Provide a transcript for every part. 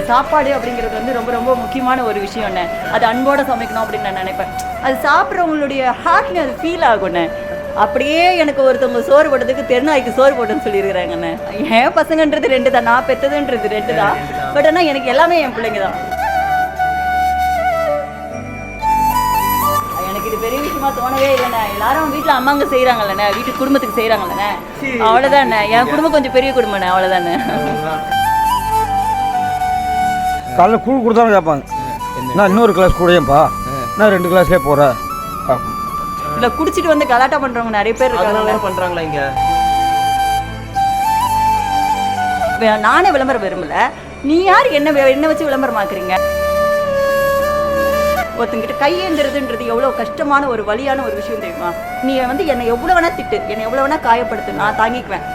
சாப்பாடு அப்படிங்கிறது வந்து ரொம்ப ரொம்ப முக்கியமான ஒரு விஷயம்ண்ணே. அது அன்போடு சமைக்கணும் அப்படின்னு நான் நினைப்பேன். அது சாப்பிட்றவங்களுடைய ஹார்ட்லேயும் அது ஃபீல் ஆகும்ண்ணே. அப்படியே எனக்கு ஒருத்தவங்க சோறு போட்டதுக்கு தெருநாய்க்கு சோறு போட்டுன்னு சொல்லியிருக்கிறாங்கண்ணே. என் பசங்கன்றது 2 தான், நான் பெற்றதுன்றது 2 தான். பட் ஆனால் எனக்கு எல்லாமே என் பிள்ளைங்க தான். எனக்கு இது பெரிய விஷயமா தோணவே இல்லைண்ணே. எல்லாரும் வீட்டில் அம்மாங்க செய்கிறாங்கல்லண்ணே, வீட்டு குடும்பத்துக்கு செய்கிறாங்கல்லண்ணே, அவ்வளோதாண்ணே. என் குடும்பம் கொஞ்சம் பெரிய குடும்பம்ண்ணே, அவ்வளோதாண்ணே. காலைல கூழ் கொடுத்தாலும் கேட்பாங்க, நான் இன்னொரு கிளாஸ் கூடயேப்பா, நான் 2 கிளாஸ்லேயே போகிறேன். இல்லை குடிச்சிட்டு வந்து கலாட்டா பண்ணுறவங்க நிறைய பேர் இருக்காங்க. பண்ணுறாங்களா இங்கே? நானே விளம்பரம் விரும்பல. நீ யார் என்ன வச்சு விளம்பரமாக்குறீங்க? ஒருத்தங்கிட்ட கையேந்துறதுன்றது எவ்வளோ கஷ்டமான ஒரு வலியான ஒரு விஷயம் தெரியுமா? நீ வந்து என்னை எவ்வளோ வேணா திட்டு, என்னை எவ்வளோ வேணா காயப்படுத்து, நான் தாங்கிக்குவேன்.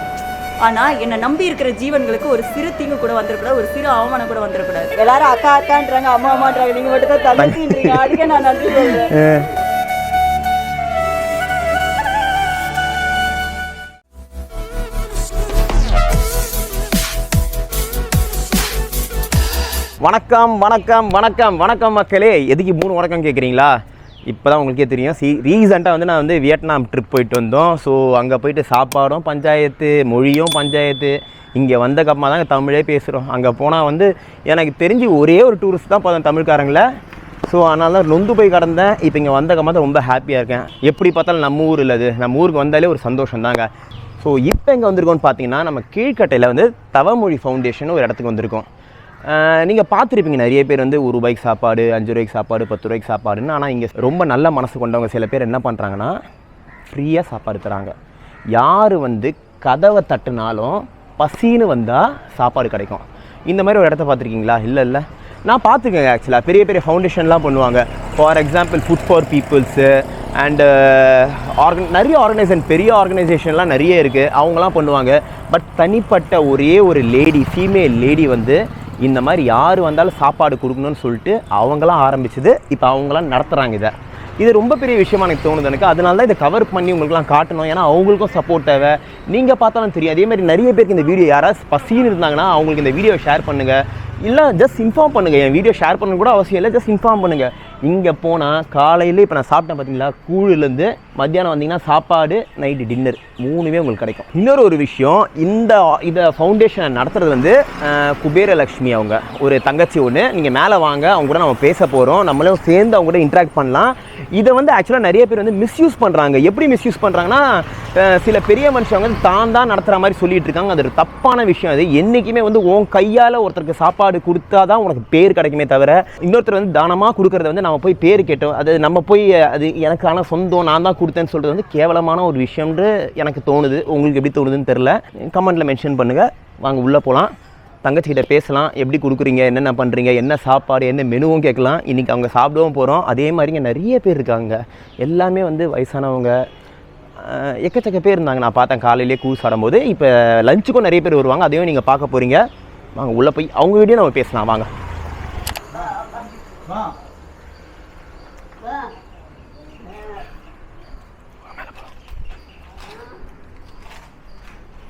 ஆனால் என்னை நம்பி இருக்கிற ஜீவன்களுக்கு ஒரு சிறு தீங்கு கூட வந்துடக்கூடாது, ஒரு சிறு அவமானம் கூட வந்துடக்கூடாது. எல்லாரும் அக்கா அக்கான்றாங்க, அம்மா அம்மான்றாங்க, நீங்கள் மட்டும் தான் தங்கச்சின்றீங்க. அதுக்கே நான் நன்றி சொல்கிறேன். வணக்கம் வணக்கம் வணக்கம் வணக்கம் மக்களே. எதுக்கு 3 வணக்கம் கேட்குறீங்களா? இப்போ தான் உங்களுக்கே தெரியும். ரீசெண்டாக வந்து நான் வந்து வியட்நாம் ட்ரிப் போயிட்டு வந்தோம். ஸோ அங்கே போயிட்டு சாப்பாடும் பஞ்சாயத்து, மொழியும் பஞ்சாயத்து. இங்கே வந்தக்கப்புறமா தாங்க தமிழே பேசுகிறோம். அங்கே போனால் வந்து எனக்கு தெரிஞ்சு ஒரே ஒரு டூரிஸ்ட் தான் பார்த்தேன் தமிழ்காரங்கள. ஸோ அதனால தான் நொந்து போய் கடந்தேன். இப்போ இங்கே வந்தக்கப்புறமா தான் ரொம்ப ஹாப்பியாக இருக்கேன். எப்படி பார்த்தாலும் நம்ம ஊர் இல்லை, அது நம்ம ஊருக்கு வந்தாலே ஒரு சந்தோஷம் தாங்க. ஸோ இப்போ எங்கே வந்திருக்கோம்னு பார்த்தீங்கன்னா, நம்ம கீழ்கட்டையில் வந்து தவமொழி ஃபவுண்டேஷன் ஒரு இடத்துக்கு வந்திருக்கோம். நீங்கள் பார்த்துருப்பீங்க, நிறைய பேர் வந்து ₹1 சாப்பாடு, ₹5 சாப்பாடு, ₹10 சாப்பாடுன்னு. ஆனால் இங்கே ரொம்ப நல்ல மனசு கொண்டவங்க சில பேர் என்ன பண்ணுறாங்கன்னா, ஃப்ரீயாக சாப்பாடு தராங்க. யார் வந்து கதவை தட்டுனாலும் பசின்னு வந்தால் சாப்பாடு கிடைக்கும். இந்த மாதிரி ஒரு இடத்த பார்த்துருக்கீங்களா? இல்லை நான் பார்த்துருக்கேங்க. ஆக்சுவலாக பெரிய பெரிய ஃபவுண்டேஷன்லாம் பண்ணுவாங்க. For example food for peoples and நிறைய பெரிய ஆர்கனைசேஷன்லாம் நிறைய இருக்குது, அவங்களாம் பண்ணுவாங்க. பட் தனிப்பட்ட ஒரே ஒரு லேடி, ஃபீமேல் லேடி வந்து இந்த மாதிரி யார் வந்தாலும் சாப்பாடு கொடுக்கணும்னு சொல்லிட்டு அவங்களாம் ஆரம்பிச்சது. இப்போ அவங்களாம் நடத்துகிறாங்க. இது ரொம்ப பெரிய விஷயமா எனக்கு தோணுது எனக்கு. அதனால தான் இதை கவர் பண்ணி உங்களுக்குலாம் காட்டணும். ஏன்னா அவங்களுக்கும் சப்போர்ட் தேவை. நீங்கள் பார்த்தாலும் தெரியும். அதேமாதிரி நிறைய பேருக்கு இந்த வீடியோ யாராவது பசின்னு இருந்தாங்கன்னா அவங்களுக்கு இந்த வீடியோ ஷேர் பண்ணுங்கள். இல்லை ஜஸ்ட் இன்ஃபார்ம் பண்ணுங்கள். என் வீடியோ ஷேர் பண்ண கூட அவசியம் இல்லை, ஜஸ்ட் இன்ஃபார்ம் பண்ணுங்கள். இங்கே போனால் காலையில் இப்போ நான் சாப்பிட்டேன் பார்த்தீங்களா, கூழுலேருந்து மத்தியானம் வந்தீங்கன்னா சாப்பாடு, நைட்டு டின்னர் 3மே உங்களுக்கு கிடைக்கும். இன்னொரு ஒரு விஷயம், இதை ஃபவுண்டேஷனை நடத்துகிறது வந்து குபேரலக்ஷ்மி, அவங்க ஒரு தங்கச்சி ஒன்று. நீங்கள் மேலே வாங்க, அவங்க கூட நம்ம பேச போகிறோம். நம்மளும் சேர்ந்து அவங்க கூட இன்ட்ராக்ட் பண்ணலாம். இதை வந்து ஆக்சுவலாக நிறைய பேர் வந்து மிஸ்யூஸ் பண்ணுறாங்க. எப்படி மிஸ்யூஸ் பண்ணுறாங்கன்னா, சில பெரிய மனுஷங்க வந்து தான் நடத்துகிற மாதிரி சொல்லிட்டு இருக்காங்க. அது ஒரு தப்பான விஷயம். அது என்றைக்குமே வந்து உன் கையால் ஒருத்தருக்கு சாப்பாடு கொடுத்தா தான் உனக்கு பேர் கிடைக்குமே தவிர, இன்னொருத்தர் வந்து தானமாக கொடுக்கறத வந்து நம்ம போய் பேர் கேட்டோம், அது நம்ம போய் அது எனக்கான சொந்தம், நான் தான் கொடுத்தேன்னு சொல்கிறது வந்து கேவலமான ஒரு விஷயம்னு எனக்கு தோணுது. உங்களுக்கு எப்படி தோணுதுன்னு தெரில, கமெண்ட்டில் மென்ஷன் பண்ணுங்கள். வாங்க உள்ளே போகலாம், தங்கச்சிக்கிட்ட பேசலாம். எப்படி கொடுக்குறீங்க, என்னென்ன பண்ணுறீங்க, என்ன சாப்பாடு, என்ன மெனுவும் கேட்கலாம். இன்றைக்கி அவங்க சாப்பிடவும் போகிறோம். அதே மாதிரிங்க நிறைய பேர் இருக்காங்க. எல்லாமே வந்து வயசானவங்க, எக்கச்சக்க பேர் இருந்தாங்க. நான் பார்த்தேன் காலையிலே கூழ் சாடும்போது. இப்போ லஞ்சுக்கும் நிறைய பேர் வருவாங்க, அதையும் நீங்கள் பார்க்க போகிறீங்க. வாங்க உள்ளே போய் அவங்க வீடியோ நம்ம பேசலாம். வாங்க.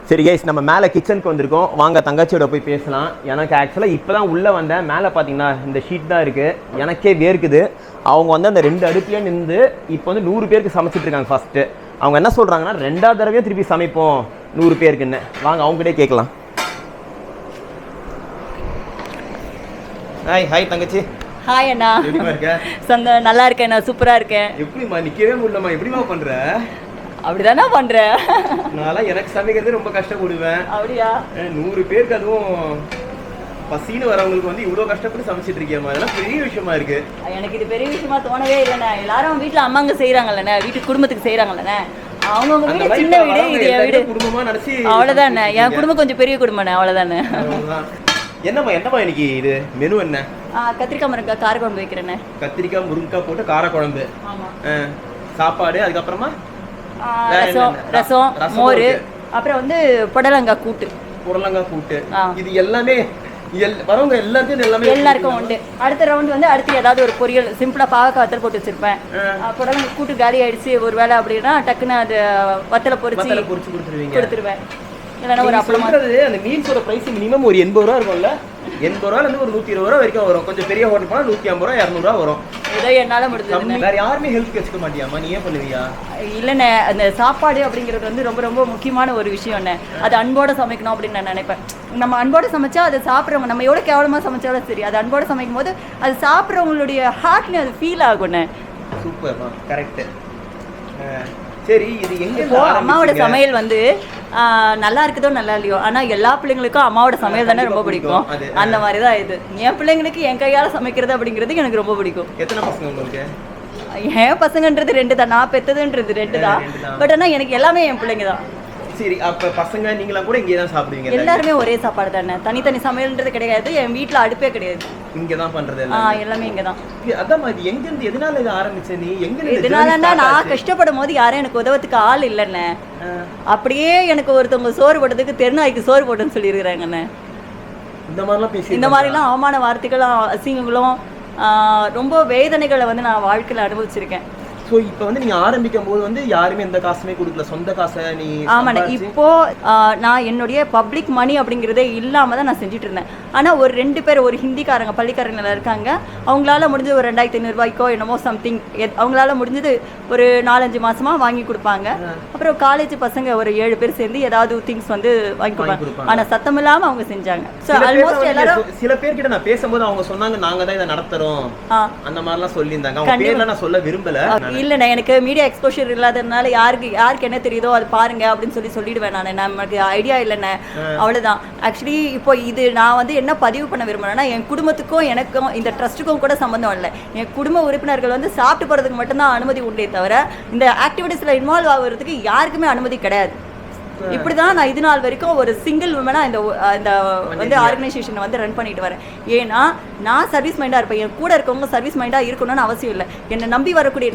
சரி கைஸ், நம்ம மேலே கிச்சனுக்கு வந்திருக்கோம். வாங்க தங்கச்சியோட போய் பேசலாம். எனக்கு ஆக்சுவலாக இப்போ தான் உள்ளே வந்தேன். மேலே பார்த்தீங்கன்னா இந்த ஷீட் தான் இருக்குது. எனக்கே வேர்க்குது. அவங்க வந்து அந்த 2 அடுப்புலேயே நின்று இப்போ வந்து 100 பேருக்கு சமைச்சிட்டு இருக்காங்க. ஃபஸ்ட்டு அவங்க என்ன சொல்கிறாங்கன்னா, 2வது தடவையே திருப்பி சமைப்போம் 100 பேருக்குன்னு. வாங்க அவங்ககிட்டே கேட்கலாம். ஹாய் தங்கச்சி. ஹாய் அண்ணா. எப்படிமா இருக்க? நல்லா இருக்கேன், நான் சூப்பராக இருக்கேன். எப்படிமா நிற்கவே முடியலம்மா, எப்படிமா பண்ணுற? அப்படிதானே பண்றேன். நான் எனக்கு சமைக்கிறது ரொம்ப கஷ்டப்படுவேன். அப்படியா? 100 பேருக்கு அதுவும் பசின்னு வரவங்களுக்கு வந்து இவ்வளோ கஷ்டப்பட்டு சமைச்சிட்டு இருக்கியம்மா, அதெல்லாம் பெரிய விஷயமா இருக்கு. எனக்கு இது பெரிய விஷயமா தோணவே இல்லைண்ணே. எல்லாரும் வீட்டில் அம்மாங்க செய்கிறாங்கல்லண்ணே, வீட்டு குடும்பத்துக்கு செய்கிறாங்கல்லண்ணே, அவங்கவுங்க வீடு சின்ன வீடு, இது என் வீடு குடும்பமா நினச்சி அவ்வளோதானே. என் குடும்பம் கொஞ்சம் பெரிய குடும்பம்ண்ணே, அவ்வளோதானே. என்னம்மா இன்னைக்கு இது மெனு என்ன? கத்திரிக்காய் முருங்கைக்காய் காரக்குழம்பு வைக்கிறேண்ணே. கத்திரிக்காய் முருங்கைக்காய் போட்டு காரக்குழம்பு. ஆமாம். சாப்பாடு, அதுக்கப்புறமா ரசம், மோர், அப்புறம் வந்து புடலங்காய் கூட்டு. இது எல்லாமே வரவங்க எல்லாருக்கும் உண்டு. அடுத்த ரவுண்ட் வந்து அடுத்து ஏதாவது ஒரு பொரியல், சிம்பிளா பாவக்காய் வத்தல் போட்டு வச்சிருப்பேன். புடலங்காய் கூட்டு காலி ஆயிடுச்சு ஒரு வேளை அப்படின்னா டக்குன்னு அது வத்தலை பொரிச்சு கொடுத்துருவேன். இல்லைன்னா ஒரு அப்பளமா. அந்த மீல்ஸோட ப்ரைஸ் மினிமம் ஒரு 80 ரூபா இருக்கும்ல, 80 ரூபாலேருந்து ஒரு 120 ரூபா வரைக்கும் வரும். கொஞ்சம் பெரிய ஹோட்டல் போனால் 150 ரூபா 200 ரூபா வரும். ஏதோ என்னால் முடிஞ்சது. வேறு யாருமே ஹெல்த் வச்சுக்க மாட்டியாமா, நீ ஏன் பண்ணுவியா? இல்லைண்ணே, அந்த சாப்பாடு அப்படிங்கிறது வந்து ரொம்ப ரொம்ப முக்கியமான ஒரு விஷயம்ண்ணே. அது அன்போடு சமைக்கணும் அப்படின்னு நான் நினைப்பேன். நம்ம அன்போடு சமைச்சா அது சாப்பிட்றவங்க நம்ம எவ்வளோ கேவலமாக சமைச்சாலும் சரி, அது அன்போடு சமைக்கும் போது அது சாப்பிட்றவங்களுடைய ஹார்ட்லேயும் அது ஃபீல் ஆகுண்ணே. சூப்பர்மா, கரெக்டு. சரி, இது எங்கே அம்மாவோட சமையல் வந்து நல்லா இருக்குதோ நல்லா இல்லையோ, ஆனால் எல்லா பிள்ளைங்களுக்கும் அம்மாவோட சமையல் தானே ரொம்ப பிடிக்கும். அந்த மாதிரி தான் இது. என் பிள்ளைங்களுக்கு என் கையால் சமைக்கிறது அப்படிங்கிறது எனக்கு ரொம்ப பிடிக்கும். எத்தனை பசங்க உங்களுக்கு? என் பசங்கன்றது 2 தான், நான் பெற்றதுன்றது 2 தான். பட் ஆனால் எனக்கு எல்லாமே என் பிள்ளைங்க தான். சரி, அப்போ பசங்க நீங்களாம் கூட இங்கே தான் சாப்பிடுவீங்க? எல்லாருமே ஒரே சாப்பாடு தானே, தனித்தனி சமையல்ன்றது கிடையாது. என் வீட்டில் அடுப்பே கிடையாது, இங்கே தான் பண்ணுறது. எல்லாமே இங்கே தான். அதான் மாதிரி எங்கேருந்து எதனால இது ஆரம்பிச்ச நீ? எங்கே எதனாலன்னா நான் கஷ்டப்படும் போது யாரும் எனக்கு உதவத்துக்கு ஆள் இல்லைண்ணே. அப்படியே எனக்கு ஒருத்தவங்க சோறு போட்டதுக்கு தெருநாய்க்கு சோறு போட்டுன்னு சொல்லியிருக்கிறாங்கண்ணே. இந்த மாதிரிலாம் அவமான வார்த்தைகளும் அசிங்கங்களும் ரொம்ப வேதனைகளை வந்து நான் வாழ்க்கையில் அனுபவிச்சிருக்கேன். ஸோ இப்போ வந்து நீங்கள் ஆரம்பிக்கும் போது வந்து யாருமே எந்த காசுமே கொடுக்கல, சொந்த காசை நீ? ஆமாண்ணே. இப்போ நான் என்னுடைய பப்ளிக் மணி அப்படிங்கிறதே இல்லாமல் தான் நான் செஞ்சுட்டு இருந்தேன். ஆனால் ஒரு 2 பேர், ஒரு ஹிந்திக்காரங்க பள்ளிக்காரங்க இருக்காங்க, அவங்களால முடிஞ்சது ஒரு 2500 ரூபாய்க்கோ என்னமோ சம்திங், அவங்களால முடிஞ்சது ஒரு 4-5 மாசமாக வாங்கி கொடுப்பாங்க. அப்புறம் காலேஜ் பசங்க ஒரு 7 பேர் சேர்ந்து ஏதாவது திங்ஸ் வந்து வாங்கி கொடுப்பாங்க. ஆனால் சத்தம் இல்லாமல் அவங்க செஞ்சாங்க. ஸோ ஆல்மோஸ்ட் எல்லாரும். சில பேர்கிட்ட நான் பேசும்போது அவங்க சொன்னாங்க நாங்கள் தான் இதை நடத்துகிறோம் அந்த மாதிரிலாம் சொல்லியிருந்தாங்க. அவங்க பேர்லாம் நான் சொல்ல விரும்பலை. இல்லைண்ணே, எனக்கு மீடியா எக்ஸ்போஷர் இல்லாததுனால யாருக்கு என்ன தெரியுதோ அது பாருங்க அப்படின்னு சொல்லிடுவேன் நான். நமக்கு ஐடியா இல்லைண்ணே, அவ்வளோதான். ஆக்சுவலி இப்போ இது நான் வந்து என்ன பதிவு பண்ண விரும்புகிறேன்னா, என் குடும்பத்துக்கும் எனக்கும் இந்த ட்ரஸ்ட்டுக்கும் கூட சம்மந்தம் இல்லை. என் குடும்ப உறுப்பினர்கள் வந்து சாப்பிட்டு போகிறதுக்கு மட்டும்தான் அனுமதி உண்டே தவிர இந்த ஆக்டிவிட்டீஸில் இன்வால்வ் ஆகுறதுக்கு யாருக்குமே அனுமதி கிடையாது. இப்படிதான் நான் இது நாள் வரைக்கும் ஒரு சிங்கிள் உமனா இந்த வந்து ஆர்கனைசேஷனை வந்து ரன் பண்ணிட்டு வரேன். ஏன்னா நான் சர்வீஸ் மைண்டா இருப்பேன், என் கூட இருக்கவங்க சர்வீஸ் மைண்டா இருக்கணும்னு அவசியம் இல்லை. என்னை நம்பி வரக்கூடிய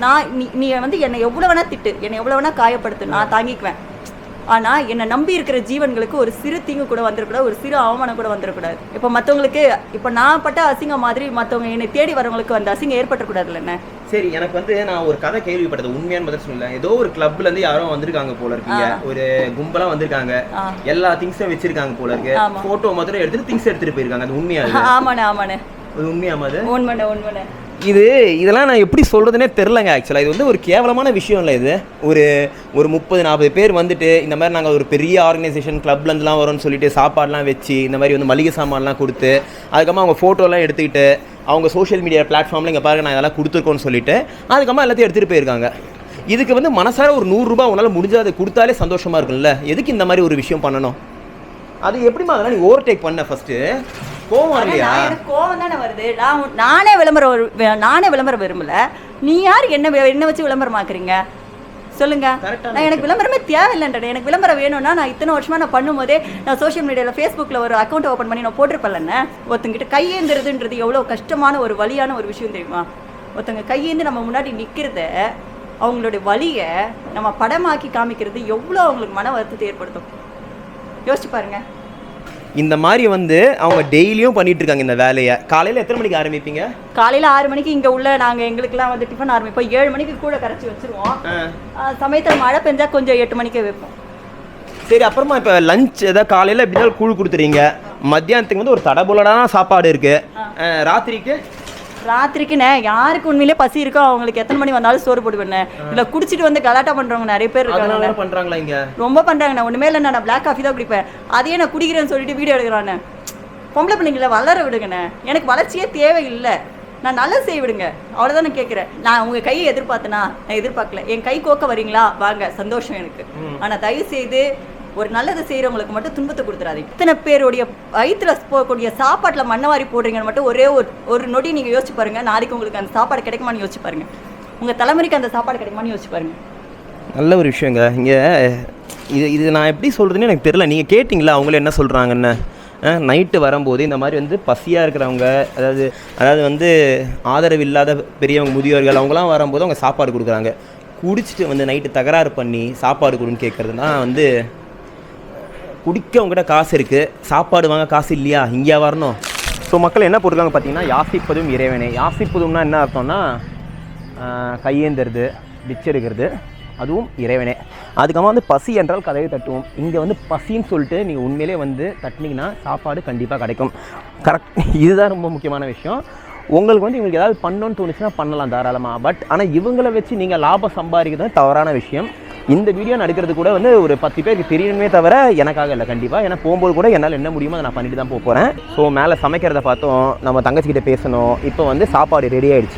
நீ வந்து என்னை எவ்வளோ வேணா திட்டு, என்னை எவ்வளோ வேணா காயப்படுத்து, நான் தாங்கிக்குவேன். ஆனால் என்னை நம்பி இருக்கிற ஜீவன்களுக்கு ஒரு சிறு தீங்கு கூட வந்துடக்கூடாது, ஒரு சிறு அவமானம் கூட வந்துடக்கூடாது. இப்போ மற்றவங்களுக்கு இப்போ நான் பட்ட அசிங்கம் மாதிரி மற்றவங்க என்னை தேடி வரவங்களுக்கு அந்த அசிங்கம் ஏற்பட்டக்கூடாதுல்ல என்ன? சரி, எனக்கு வந்து நான் ஒரு கதை கேள்விப்பட்டது, உண்மையான பதில் சொல்லல. ஏதோ ஒரு கிளப்ல இருந்து யாரோ வந்திருக்காங்க போல இருக்குங்க, ஒரு கும்பலா வந்திருக்காங்க, எல்லா திங்ஸும் வச்சிருக்காங்க போல இருக்கு, போட்டோ மாத்திரம் எடுத்துட்டு திங்ஸ் எடுத்துட்டு போயிருக்காங்க. அது உண்மையா? ஆமாண்ணே ஆமாண்ணே, அது உண்மையாமா? அது உண்மைண்ணே. இதெல்லாம் நான் எப்படி சொல்கிறதுனே தெரிலங்க. ஆக்சுவலாக இது வந்து ஒரு கேவலமான விஷயம் இல்லை. இது ஒரு 30-40 பேர் வந்துட்டு இந்த மாதிரி நாங்கள் ஒரு பெரிய ஆர்கனைசேஷன் கிளப்லேருந்துலாம் வரோம்னு சொல்லிட்டு சாப்பாடெலாம் வச்சு இந்த மாதிரி வந்து மளிகை சாமான்லாம் கொடுத்து அதுக்கப்புறமா அவங்க ஃபோட்டோலாம் எடுத்துக்கிட்டு அவங்க சோஷியல் மீடியா பிளாட்ஃபார்மில் இங்கே பாருங்கள் நான் இதெல்லாம் கொடுத்துருக்கோன்னு சொல்லிட்டு அதுக்கப்புறமா எல்லாத்தையும் எடுத்துகிட்டு போயிருக்காங்க. இதுக்கு வந்து மனசார ஒரு 100 ரூபா உன்னால் முடிஞ்சால் அதை கொடுத்தாலே சந்தோஷமாக இருக்கும்ல. எதுக்கு இந்த மாதிரி ஒரு விஷயம் பண்ணணும்? அது எப்படிமா அதெல்லாம் நீ ஓவர்டேக் பண்ண? ஃபஸ்ட்டு கோவம் வரலையா? எனக்கு கோவம் தானே வருது. நானே விளம்பரம் விரும்பல. நீ யார் என்ன வச்சு விளம்பரமாக்குறீங்க சொல்லுங்க? நான் எனக்கு விளம்பரமே தேவையில்லைன்றேன். எனக்கு விளம்பரம் வேணும்னா நான் இத்தனை வருஷமா நான் பண்ணும்போதே நான் சோஷியல் மீடியாவில் ஃபேஸ்புக்கில் ஒரு அக்கௌண்ட் ஓப்பன் பண்ணி நான் போட்டிருப்பேன்லண்ணே. ஒருத்தங்கிட்ட கையேந்துறதுன்றது எவ்வளோ கஷ்டமான ஒரு வலியான ஒரு விஷயம் தெரியுமா? ஒருத்தங்க கையேந்து நம்ம முன்னாடி நிற்கிறத அவங்களுடைய வலியை நம்ம படமாக்கி காமிக்கிறது எவ்வளோ அவங்களுக்கு மன வருத்தத்தை ஏற்படுத்தும். யோசிச்சு பாருங்க. இந்த மாதிரி வந்து அவங்க டெய்லியும் பண்ணிட்டு இருக்காங்க இந்த வேலையை. காலையில் எத்தனை மணிக்கு ஆரம்பிப்பீங்க? காலையில் 6 மணிக்கு இங்கே உள்ள நாங்கள் எங்களுக்குலாம் வந்து டிஃபன் ஆரம்பிப்போம். 7 மணிக்கு கூட கரைச்சி வச்சுருவோம். சமயத்தில் மழை பெஞ்சா கொஞ்சம் 8 மணிக்கே வைப்போம். சரி, அப்புறமா இப்போ லஞ்ச் ஏதாவது காலையில் எப்படினாலும் கூழ் கொடுத்துறீங்க, மத்தியானத்துக்கு வந்து ஒரு தடபுலடான சாப்பாடு இருக்குது, ராத்திரிக்குண்ணே யாருக்கு உண்மையிலே பசி இருக்கோ அவங்களுக்கு எத்தனை மணி வந்தாலும் சோறு போடுவேண்ணே. இல்லை குடிச்சிட்டு வந்து கலாட்டா பண்ணுறவங்க நிறைய பேர் இருக்காங்க. பண்ணுறாங்களா? இங்கே ரொம்ப பண்ணுறாங்கண்ணே. ஒன்றுமே இல்லை, நான் பிளாக் காஃபி தான் குடிப்பேன். அதையே நான் குடிக்கிறேன்னு சொல்லிட்டு வீடியோ எடுக்கிறானே. பொம்பளை பிள்ளைங்கள வளர விடுங்கண்ணே. எனக்கு வளர்ச்சியே தேவையில்லை, நான் நல்லது செய்ய விடுங்க, அவ்வளோதான் நான் கேட்குறேன். நான் உங்கள் கையை எதிர்பார்த்தேனா? நான் எதிர்பார்க்கல. என் கை கோக்க வரீங்களா? வாங்க, சந்தோஷம் எனக்கு. ஆனால் தயவு செய்து ஒரு நல்லது செய்கிறவங்களுக்கு மட்டும் துன்பத்தை கொடுத்துறாதீங்க. இத்தனை பேருடைய வயிற்றுல போகக்கூடிய சாப்பாட்டில் மண்ணவாரி போடுறீங்கன்னு மட்டும் ஒரே ஒரு நொடி நீங்கள் யோசிச்சு பாருங்கள். நாளைக்கு உங்களுக்கு அந்த சாப்பாடு கிடைக்குமான்னு யோசிச்சு பாருங்கள். உங்கள் தலைமுறைக்கு அந்த சாப்பாடு கிடைக்குமான்னு யோசிச்சு பாருங்கள். நல்ல ஒரு விஷயங்க. இங்கே இது நான் எப்படி சொல்கிறதுன்னு எனக்கு தெரியல. நீங்கள் கேட்டிங்களா அவங்களே என்ன சொல்கிறாங்கன்னு? நைட்டு வரும்போது இந்த மாதிரி வந்து பசியாக இருக்கிறவங்க, அதாவது வந்து ஆதரவு இல்லாத பெரியவங்க, முதியோர்கள் அவங்களாம் வரும்போது அவங்க சாப்பாடு கொடுக்குறாங்க. குடிச்சிட்டு வந்து நைட்டு தகராறு பண்ணி சாப்பாடு கொடுன்னு கேட்குறதுனா வந்து குடிக்க உங்கள்கிட்ட காசு இருக்குது, சாப்பாடு வாங்க காசு இல்லையா, இங்கே வரணும். ஸோ மக்கள் என்ன போட்டிருக்காங்க பார்த்தீங்கன்னா, யாசிப்பதும் இறைவனே. யாசிப்பதும்னா என்ன அர்த்தம்னா கையேந்துறது, பிச்சை எடுக்கிறது, அதுவும் இறைவனே. அதுக்கப்புறமா வந்து பசி என்றால் கதவை தட்டுவோம். இங்கே வந்து பசின்னு சொல்லிட்டு நீங்கள் உண்மையிலே வந்து தட்டினீங்கன்னா சாப்பாடு கண்டிப்பாக கிடைக்கும். கரெக்ட், இதுதான் ரொம்ப முக்கியமான விஷயம். உங்களுக்கு வந்து இவங்களுக்கு ஏதாவது பண்ணணும்னு தோணுச்சுன்னா பண்ணலாம் தாராளமாக. பட் ஆனால் இவங்களை வச்சு நீங்கள் லாபம் சம்பாதிக்கிறது தவறான விஷயம். இந்த வீடியோ நடக்கிறது கூட வந்து ஒரு 10 பேருக்கு தெரியணுமே தவிர எனக்காக இல்லை கண்டிப்பாக. ஏன்னா போகும்போது கூட என்னால் என்ன முடியுமோ அதை நான் பண்ணிட்டு தான் போகிறேன். ஸோ மேலே சமைக்கிறத பார்த்தோம், நம்ம தங்கச்சிக்கிட்ட பேசணும். இப்போ வந்து சாப்பாடு ரெடி ஆகிடுச்சு.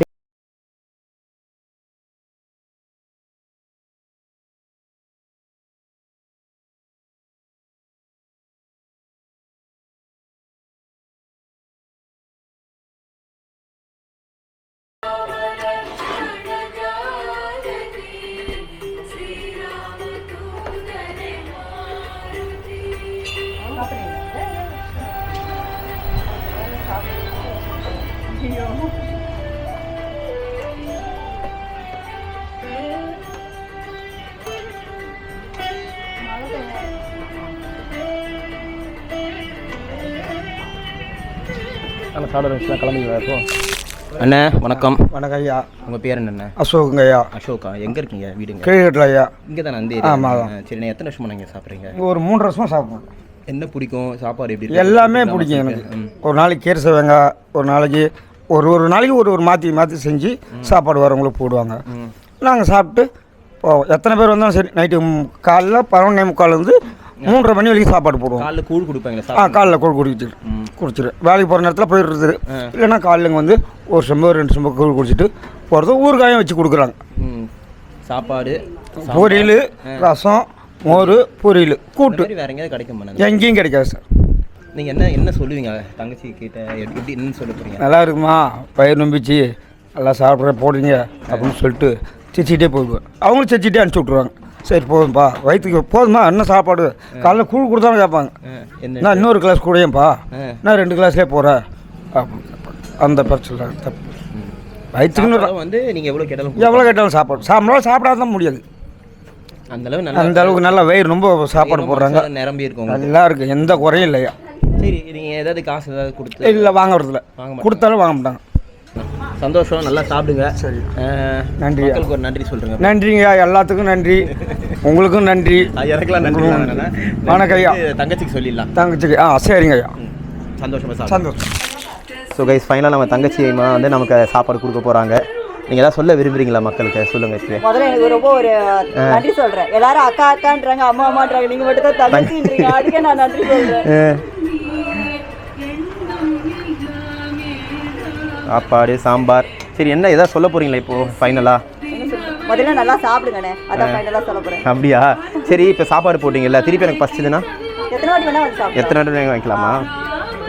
ஆனால் சாப்பிட வச்சுலாம் கிளம்பிங்களா இப்போ? அண்ணே வணக்கம். வணக்கம் ஐயா. உங்கள் பேர் என்னண்ணே? அசோக்குங்க ஐயா. அசோகா. எங்கே இருக்கீங்க வீடுங்க? கீழ்கட்டில் ஐயா. இங்கே தானே அந்த ஆமாம். சரிண்ணே, எத்தனை வருஷமா நீங்கள் சாப்பிட்றீங்க? ஒரு 3 வருஷமாக சாப்பிடுவோம். என்ன பிடிக்கும் சாப்பாடு? எப்படி எல்லாமே பிடிக்கும் எனக்கு. ஒரு நாளைக்கு கீரை செய்வாங்க, ஒரு நாளைக்கு ஒரு நாளைக்கு ஒரு மாற்றி செஞ்சு சாப்பாடு வரவங்களுக்கு போடுவாங்க. நாங்கள் சாப்பிட்டு போவோம். எத்தனை பேர் வந்தாலும் சரி. நைட்டு காலைல 11:45 3:30 மணி வரைக்கும் சாப்பாடு போடுவோம். காலைல கூழ் கொடுப்பாங்களா? காலைல கூழ் குடிச்சிட்டு வேலைக்கு போகிற நேரத்தில் போயிடுறது. இல்லைன்னா காலையிலங்க வந்து ஒரு செம்பு 2 செம்பு கூழ் குடிச்சிட்டு போகிறது. ஊறுகாயும் வச்சு கொடுக்குறாங்க. சாப்பாடு, பொரியல், ரசம், மோர், பொரியல், கூட்டு வேற எங்கேயாவது கிடைக்குமா? எங்கேயும் கிடைக்காது சார். நீங்கள் என்ன சொல்லுவீங்க தங்கச்சி கிட்ட? எப்படி என்னன்னு சொல்ல போகிறீங்க? நல்லா இருக்குமா, பயிர் நம்பிச்சு நல்லா சாப்பிட்ற போடுறீங்க அப்படின்னு சொல்லிட்டு சிரிச்சிக்கிட்டே போயிடுவேன். அவங்களும் சிரிச்சிக்கிட்டே அனுப்பிச்சி விட்ருவாங்க. சரி போதும்ப்பா, வயிற்றுக்கு போதுமா, என்ன சாப்பாடு காலைல கூழ் கொடுத்தாலும் கேட்பாங்க. நான் இன்னொரு கிளாஸ் கூடயேப்பா, நான் 2 கிளாஸ்லேயே போகிறேன் அப்படின்னு கேட்பாங்க. அந்த பிரச்சனை தப்பு. வயிற்றுக்குன்னு வந்து நீங்கள் எவ்வளோ கேட்டாலும் சாப்பிடாத தான் முடியாது. அந்த அளவுக்கு நல்லா வயிறு ரொம்ப சாப்பாடு போடுறாங்க. நிரம்பி இருக்கும், நல்லா இருக்குது, எந்த குறையும் இல்லையா. சரி, நீங்கள் ஏதாவது காசு ஏதாவது கொடுத்து? இல்லை, வாங்குறதில்ல. கொடுத்தாலும் வாங்க மாட்டாங்க. சந்தோஷம், நல்லா சாப்பிடுங்க. சரி, நன்றி. ஒரு நன்றி சொல்கிறேங்க. நன்றிங்க, எல்லாத்துக்கும் நன்றி. உங்களுக்கும் நன்றி. எனக்குலாம் நன்றி. வணக்கம் ஐயா. தங்கச்சிக்கு சொல்லிடலாம். தங்கச்சிக்கு சரிங்க ஐயா. சந்தோஷம். ஸோ கைஸ், ஃபைனலாக நம்ம தங்கச்சி வந்து நமக்கு சாப்பாடு கொடுக்க போகிறாங்க. நீங்கள் ஏதாவது சொல்ல விரும்புறீங்களா மக்களுக்கு? சொல்லுங்க. முதல்ல எனக்கு ரொம்ப ஒரு நன்றி சொல்கிறேன். எல்லாரும் அக்கா அக்கான்றாங்க, அம்மா அம்மான்றாங்க, நீங்கள் மட்டும் தான் தங்கச்சின்றீங்க. அதுக்கே நான் நன்றி சொல்கிறேன். சாப்பாடு, சாம்பார். சரி, என்ன ஏதாவது சொல்ல போகிறீங்களா இப்போது ஃபைனலாக? முதல்ல நல்லா சாப்பிடுங்கண்ணே, அதான் ஃபைனலாக சொல்ல போகிறேன். அப்படியா? சரி, இப்போ சாப்பாடு போட்டிங்கல்ல, திருப்பி எனக்கு பசிச்சுதுன்னா எத்தனை வாட்டி வேணால் வந்து சாப்பிடுங்க. எத்தனை வாட்டி வாங்கிக்கலாமா?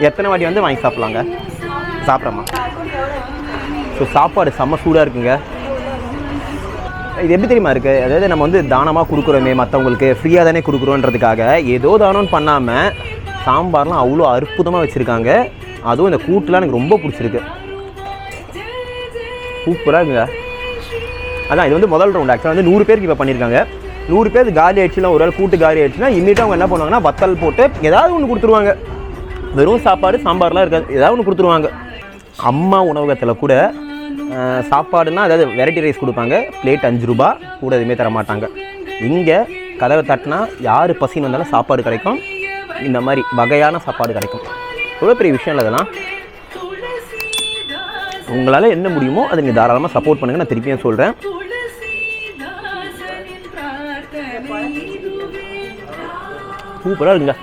எத்தனை வாட்டி வந்து வாங்கி சாப்பிட்லாங்க? சாப்பிட்றோமா? ஸோ சாப்பாடு செம்ம சூடாக இருக்குங்க. இது எப்படி தெரியுமா இருக்குது? அதாவது நம்ம வந்து தானமாக கொடுக்குறோமே மற்றவங்களுக்கு, ஃப்ரீயாக தானே கொடுக்குறோன்றதுக்காக ஏதோ தானம்னு பண்ணாமல் சாம்பார்லாம் அவ்வளோ அற்புதமாக வச்சுருக்காங்க. அதுவும் இந்த கூட்டுலாம் எனக்கு ரொம்ப பிடிச்சிருக்கு. சூப்பராக இருக்குங்க. அதான் இது வந்து முதல் ரவுண்ட். ஆக்சுவலாக வந்து 100 பேருக்கு இப்போ பண்ணியிருக்காங்க. 100 பேர் காலி ஆயிடுச்சுன்னா, ஒரு ஆள் கூட்டு காலி ஆயிடுச்சுன்னா இம்மீடியட்டாக அவங்க என்ன பண்ணுவாங்கன்னா வத்தல் போட்டு ஏதாவது ஒன்று கொடுத்துருவாங்க. வெறும் சாப்பாடு சாம்பார்லாம் இருக்காது, ஏதாவது ஒன்று கொடுத்துருவாங்க. அம்மா உணவகத்தில் கூட சாப்பாடுனா அதாவது வெரைட்டி ரைஸ் கொடுப்பாங்க. பிளேட் 5 ரூபா, கூட எதுவுமே தர மாட்டாங்க. இங்கே கதவை தட்டினா யார் பசின்னு வந்தாலும் சாப்பாடு கிடைக்கும். இந்த மாதிரி வகையான சாப்பாடு கிடைக்கும். எவ்வளோ பெரிய விஷயம் இல்லை அதெல்லாம். உங்களால் என்ன முடியுமோ அதை நீங்கள் தாராளமாக சப்போர்ட் பண்ணுங்கள். நான் திருப்பியும் சொல்கிறேன். சூப்பராக இருக்குங்க.